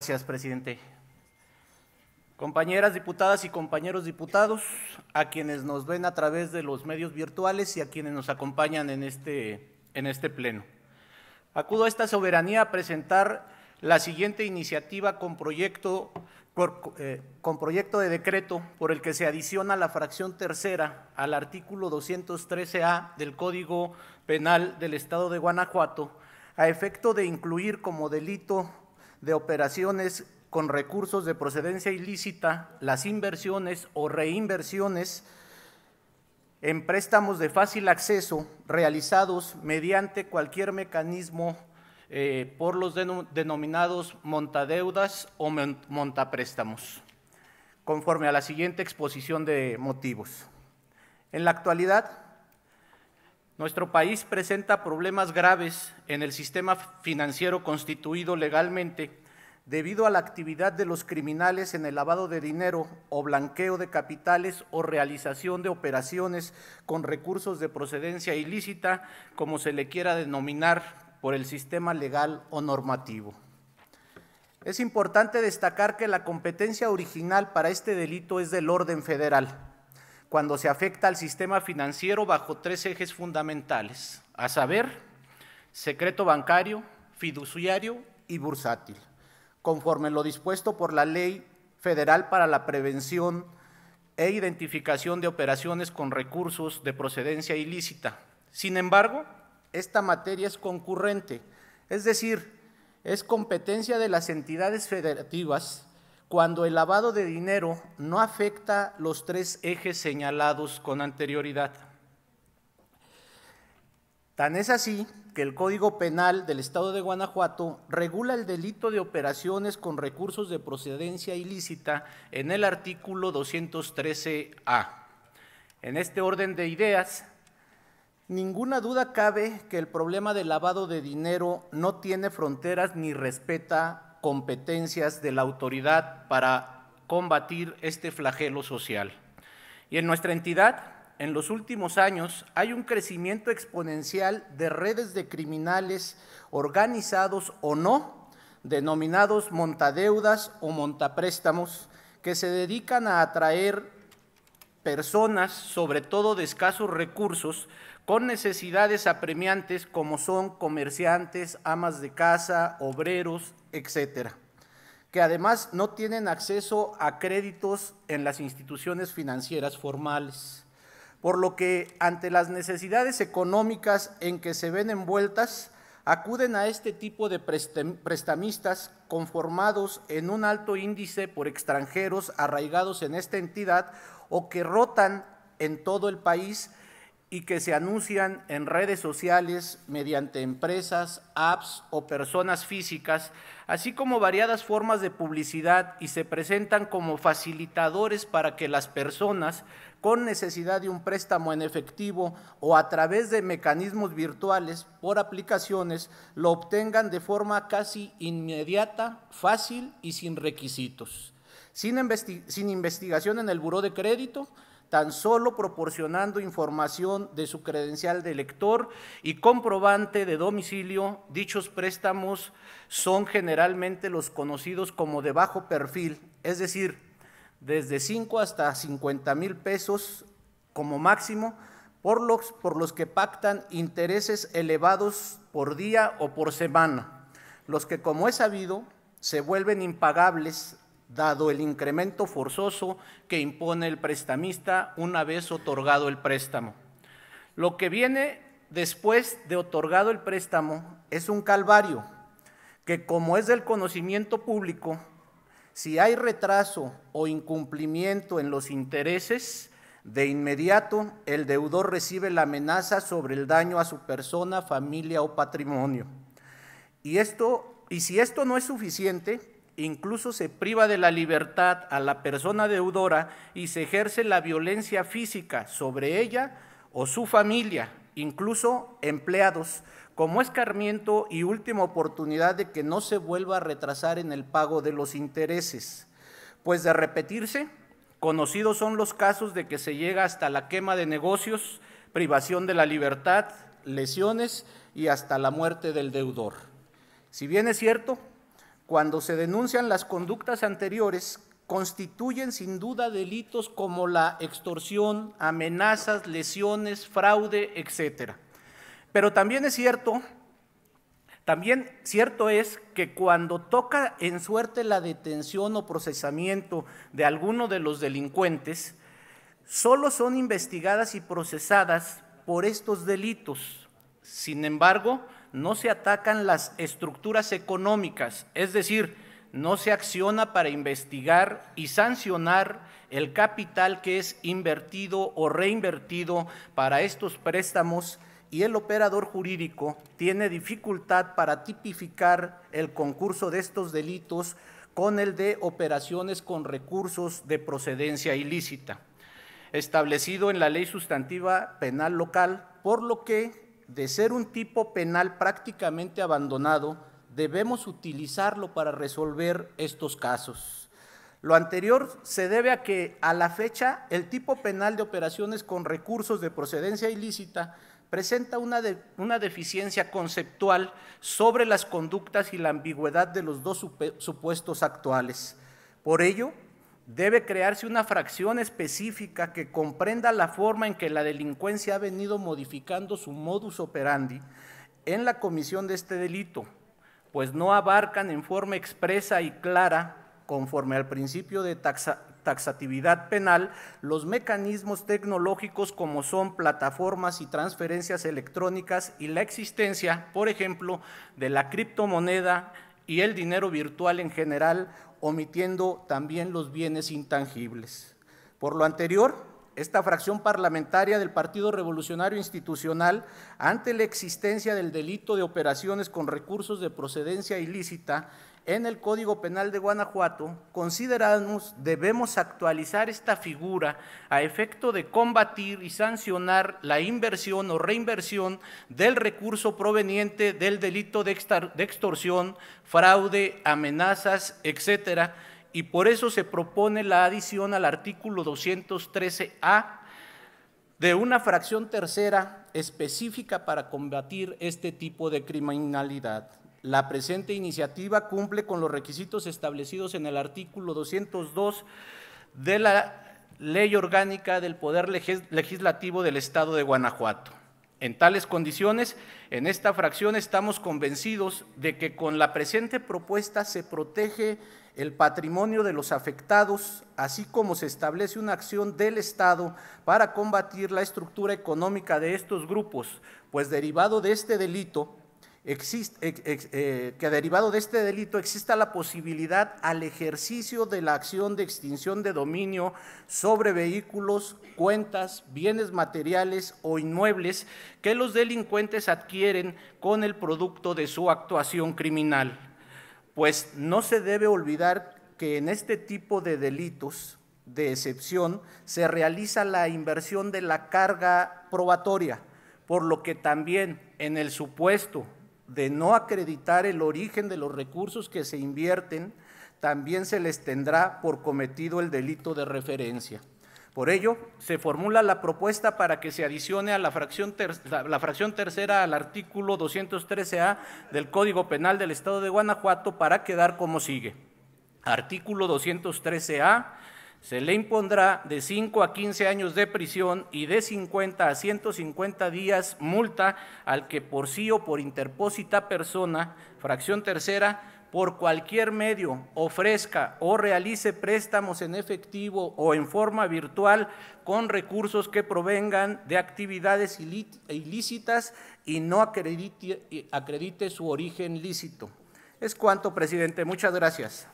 Gracias, presidente. Compañeras diputadas y compañeros diputados, a quienes nos ven a través de los medios virtuales y a quienes nos acompañan en este pleno. Acudo a esta soberanía a presentar la siguiente iniciativa con proyecto de decreto por el que se adiciona la fracción tercera al artículo 213A del Código Penal del Estado de Guanajuato, a efecto de incluir como delito de operaciones con recursos de procedencia ilícita las inversiones o reinversiones en préstamos de fácil acceso realizados mediante cualquier mecanismo por los denominados montadeudas o montapréstamos, conforme a la siguiente exposición de motivos. En la actualidad, nuestro país presenta problemas graves en el sistema financiero constituido legalmente debido a la actividad de los criminales en el lavado de dinero o blanqueo de capitales o realización de operaciones con recursos de procedencia ilícita, como se le quiera denominar por el sistema legal o normativo. Es importante destacar que la competencia original para este delito es del orden federal, cuando se afecta al sistema financiero bajo tres ejes fundamentales, a saber, secreto bancario, fiduciario y bursátil, conforme lo dispuesto por la Ley Federal para la Prevención e Identificación de Operaciones con Recursos de Procedencia Ilícita. Sin embargo, esta materia es concurrente, es decir, es competencia de las entidades federativas cuando el lavado de dinero no afecta los tres ejes señalados con anterioridad. Tan es así que el Código Penal del Estado de Guanajuato regula el delito de operaciones con recursos de procedencia ilícita en el artículo 213A. En este orden de ideas, ninguna duda cabe que el problema del lavado de dinero no tiene fronteras ni respeta competencias de la autoridad para combatir este flagelo social. Y en nuestra entidad, en los últimos años, hay un crecimiento exponencial de redes de criminales organizados o no, denominados montadeudas o montapréstamos, que se dedican a atraer personas, sobre todo de escasos recursos, con necesidades apremiantes como son comerciantes, amas de casa, obreros, etcétera, que además no tienen acceso a créditos en las instituciones financieras formales, por lo que ante las necesidades económicas en que se ven envueltas, acuden a este tipo de prestamistas conformados en un alto índice por extranjeros arraigados en esta entidad o que rotan en todo el país y que se anuncian en redes sociales mediante empresas, apps o personas físicas, así como variadas formas de publicidad, y se presentan como facilitadores para que las personas con necesidad de un préstamo en efectivo o a través de mecanismos virtuales por aplicaciones lo obtengan de forma casi inmediata, fácil y sin requisitos, sin investigación en el buró de crédito, tan solo proporcionando información de su credencial de lector y comprobante de domicilio. Dichos préstamos son generalmente los conocidos como de bajo perfil, es decir, desde 5 hasta 50,000 pesos como máximo, por los que pactan intereses elevados por día o por semana, los que, como es sabido, se vuelven impagables dado el incremento forzoso que impone el prestamista una vez otorgado el préstamo. Lo que viene después de otorgado el préstamo es un calvario que, como es del conocimiento público, si hay retraso o incumplimiento en los intereses, de inmediato el deudor recibe la amenaza sobre el daño a su persona, familia o patrimonio. Y si esto no es suficiente, incluso se priva de la libertad a la persona deudora y se ejerce la violencia física sobre ella o su familia, incluso empleados, como escarmiento y última oportunidad de que no se vuelva a retrasar en el pago de los intereses. Pues de repetirse, conocidos son los casos de que se llega hasta la quema de negocios, privación de la libertad, lesiones y hasta la muerte del deudor. Si bien es cierto, cuando se denuncian las conductas anteriores, constituyen sin duda delitos como la extorsión, amenazas, lesiones, fraude, etcétera. Pero también cierto es que cuando toca en suerte la detención o procesamiento de alguno de los delincuentes, solo son investigadas y procesadas por estos delitos. Sin embargo, no se atacan las estructuras económicas, es decir, no se acciona para investigar y sancionar el capital que es invertido o reinvertido para estos préstamos, y el operador jurídico tiene dificultad para tipificar el concurso de estos delitos con el de operaciones con recursos de procedencia ilícita, establecido en la Ley Sustantiva Penal Local, por lo que, de ser un tipo penal prácticamente abandonado, debemos utilizarlo para resolver estos casos. Lo anterior se debe a que, a la fecha, el tipo penal de operaciones con recursos de procedencia ilícita presenta una deficiencia conceptual sobre las conductas y la ambigüedad de los dos supuestos actuales. Por ello, debe crearse una fracción específica que comprenda la forma en que la delincuencia ha venido modificando su modus operandi en la comisión de este delito, pues no abarcan en forma expresa y clara, conforme al principio de taxatividad penal, los mecanismos tecnológicos como son plataformas y transferencias electrónicas y la existencia, por ejemplo, de la criptomoneda y el dinero virtual en general, omitiendo también los bienes intangibles. Por lo anterior, esta fracción parlamentaria del Partido Revolucionario Institucional, ante la existencia del delito de operaciones con recursos de procedencia ilícita en el Código Penal de Guanajuato, consideramos debemos actualizar esta figura a efecto de combatir y sancionar la inversión o reinversión del recurso proveniente del delito de extorsión, fraude, amenazas, etcétera, y por eso se propone la adición al artículo 213A de una fracción tercera específica para combatir este tipo de criminalidad. La presente iniciativa cumple con los requisitos establecidos en el artículo 202 de la Ley Orgánica del Poder Legislativo del Estado de Guanajuato. En tales condiciones, en esta fracción estamos convencidos de que con la presente propuesta se protege el patrimonio de los afectados, así como se establece una acción del Estado para combatir la estructura económica de estos grupos, pues derivado de este delito exista la posibilidad al ejercicio de la acción de extinción de dominio sobre vehículos, cuentas, bienes materiales o inmuebles que los delincuentes adquieren con el producto de su actuación criminal. Pues no se debe olvidar que en este tipo de delitos de excepción se realiza la inversión de la carga probatoria, por lo que también en el supuesto de no acreditar el origen de los recursos que se invierten, también se les tendrá por cometido el delito de referencia. Por ello, se formula la propuesta para que se adicione a la fracción tercera al artículo 213A del Código Penal del Estado de Guanajuato para quedar como sigue. Artículo 213A. Se le impondrá de 5 a 15 años de prisión y de 50 a 150 días multa al que por sí o por interpósita persona, fracción tercera, por cualquier medio ofrezca o realice préstamos en efectivo o en forma virtual con recursos que provengan de actividades ilícitas y no acredite su origen lícito. Es cuanto, presidente. Muchas gracias.